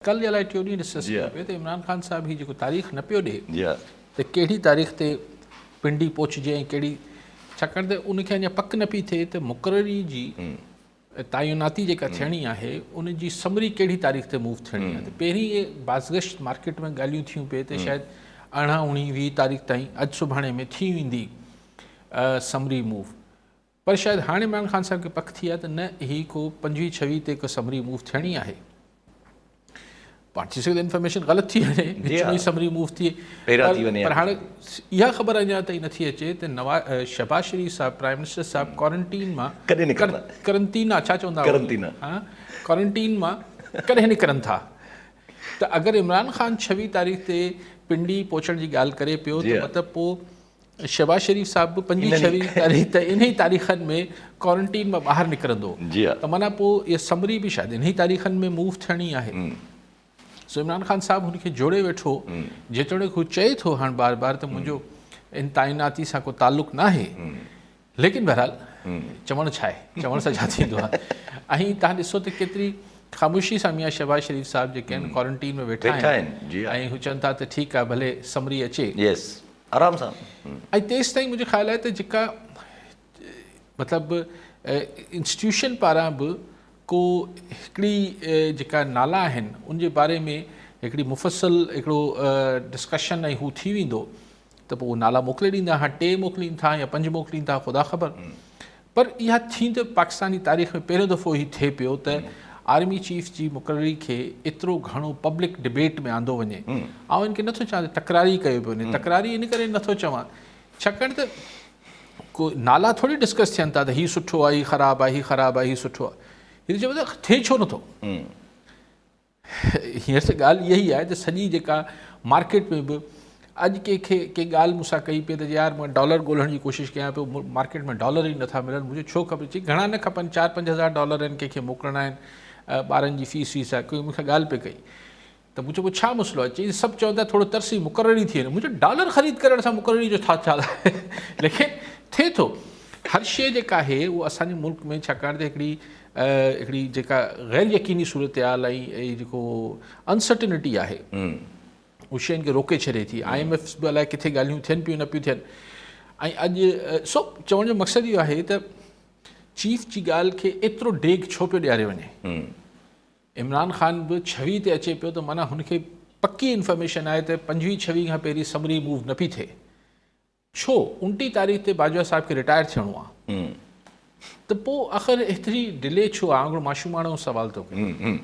कल जे लाइ टियों ॾींहुं डिस्कस जी कयो हाँ। पियो त इमरान ख़ान साहब ही जेको तारीख़ न पियो ॾे जी हाँ। त कहिड़ी तारीख़ ते पिंडी पहुचजे ऐं कहिड़ी, छाकाणि त उनखे अञा पक न पई थिए त मुक़ररी जी तइनाती जेका थियणी आहे उन जी समरी कहिड़ी तारीख़ ते मूव थियणी आहे। त पहिरीं इहे बाज़गश्त मार्केट में ॻाल्हियूं थियूं पिए त शायदि 18, 19, 20 तारीख़ ताईं अॼु सुभाणे में थी वेंदी समरी मूव, पर शायदि हाणे इमरान ख़ान साहब खे पक थी आहे त न ही को 25, 26 ते हिकु समरी मूव थियणी आहे। पाण थी सघे इंफॉर्मेशन ग़लति थी वञे, विच में समरी मूव थिए, पर हाणे इहा ख़बर अञा ताईं नथी अचे त शहबाज शरीफ़ साहब प्राइम मिनिस्टर साहब क्वारंटीन मां करंटीना छा चवंदा क्वारंटीन मां कॾहिं निकिरनि था। त अगरि इमरान ख़ान 26 तारीख़ ते पिंडी पहुचण जी ॻाल्हि करे पियो त मतिलबु पोइ शहबाज शरीफ़ साहब बि 25, 26 तारीख़ त इन ई तारीख़नि में क्वारंटीन मां ॿाहिरि निकिरंदो, त माना पोइ इहा समरी बि शायदि इन ई तारीख़नि में मूव थियणी आहे। सो इमरान ख़ान साहब हुनखे जोड़े वेठो, जेतोणीकि हू चए थो हाणे बार बार त मुंहिंजो इन तइनाती सां को तालुक़ु न आहे, लेकिन बहरहाल चवणु छा आहे, चवण सां छा थींदो आहे। ऐं तव्हां ॾिसो त केतिरी ख़ामोशी सां मियां शहबाज शरीफ़ साहब जेके आहिनि क्वारंटीन में वेठा आहिनि ऐं हू चवनि था त ठीकु आहे भले समरी अचे आराम सां। ऐं तेसि ताईं मुंहिंजो ख़्यालु आहे त जेका मतिलबु इंस्टीट्यूशन पारां बि को हिकिड़ी जेका नाला आहिनि उन जे बारे में हिकिड़ी मुफ़सल हिकिड़ो डिस्कशन ऐं हू थी वेंदो त पोइ उहो नाला मोकिले ॾींदा, हाणे 2 मोकिलीनि था या 5 मोकिलीनि था, ख़ुदा ख़बर। पर इहा थींदो पाकिस्तानी तारीख़ में पहिरियों दफ़ो ई थिए पियो त आर्मी चीफ जी मुक़ररी खे एतिरो घणो पब्लिक डिबेट में आंदो वञे। ऐं इनखे नथो चवां त तकरारी कयो पियो वञे, तकरारी इन करे नथो चवां छाकाणि त को नाला थोरी डिस्कस थियनि था त हीउ सुठो आहे, हीउ ख़राबु आहे, हीउ ख़राबु आहे, हीउ सुठो आहे, हीअ चवंदो आहे थिए छो नथो। हींअर त ॻाल्हि इहा ई आहे त सॼी जेका मार्केट में बि अॼु कंहिं ॻाल्हि मूंसां कई पई त यार मां डॉलर ॻोल्हण जी कोशिशि कयां पियो, मार्केट में डॉलर ई नथा मिलनि, मुंहिंजो छो ख़बर चई घणा न खपनि, 4-5 हज़ार डॉलर आहिनि, कंहिंखे मोकिलणा आहिनि, ॿारनि जी फीस वीस आहे, कोई मूंखे ॻाल्हि पई कई त मूं चयो छा मसइलो आहे, चई सभु चवंदा थोरो तरसी मुक़ररी थी वञे। मुंहिंजो डॉलर ख़रीद करण सां मुक़ररी जो छा ख़्यालु आहे, लेकिन थिए थो हर शइ जेका आहे उहा असांजे मुल्क में, छाकाणि त हिकिड़ी जेका ग़ैर यकीनी सूरत हाल ऐं जेको अनसर्टिनिटी आहे उहो शयुनि खे रोके छॾे थी। IMF बि अलाए किथे ॻाल्हियूं थियनि पियूं न पियूं थियनि। ऐं अॼु सो चवण जो मक़सदु इहो आहे त चीफ जी ॻाल्हि खे एतिरो डेग छो पियो ॾियारे वञे। इमरान ख़ान बि 26 ते अचे पियो त माना हुनखे पकी इंफॉर्मेशन आहे त 25, 26 खां पहिरीं समरी मूव न पई थिए। छो 29 तारीख़ ते बाजवा साहिब खे रिटायर थियणो आहे, त पोइ आख़िर एतिरी डिले छो आहे? मासूमाणो सवाल थो कयां।